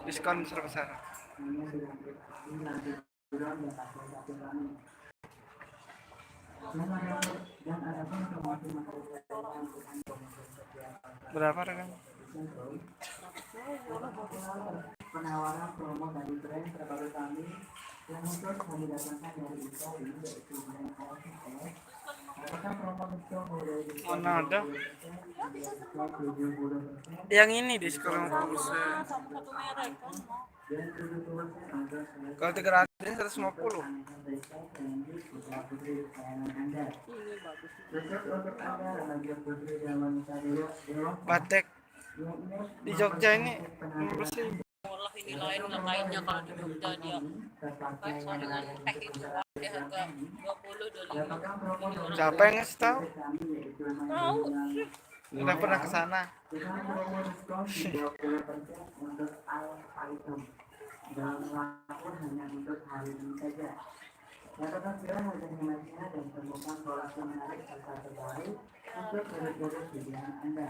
Diskon besar-besar. Berapa rekan? Penawaran promo dari brand terbaru kami yang khusus kami datangkan dari Italia, yaitu brand ASS. Apakah promo diskon mulai dari Mana ada? 70%? Yang ini diskon khusus. Kalau 300 150. Batek di Jogja ini 50.000. Olah ini lain lainnya kalau di Jogja dia kayak saringan teh itu dia harga 20 25. Siapa yang ngasih tahu? Tahu sih. Udah pernah ke sana. Dalam waktu hanya untuk hari ini saja. Dapatkan segera harga hematnya dan temukan produk menarik serta terbaru untuk produk-produk pilihan Anda.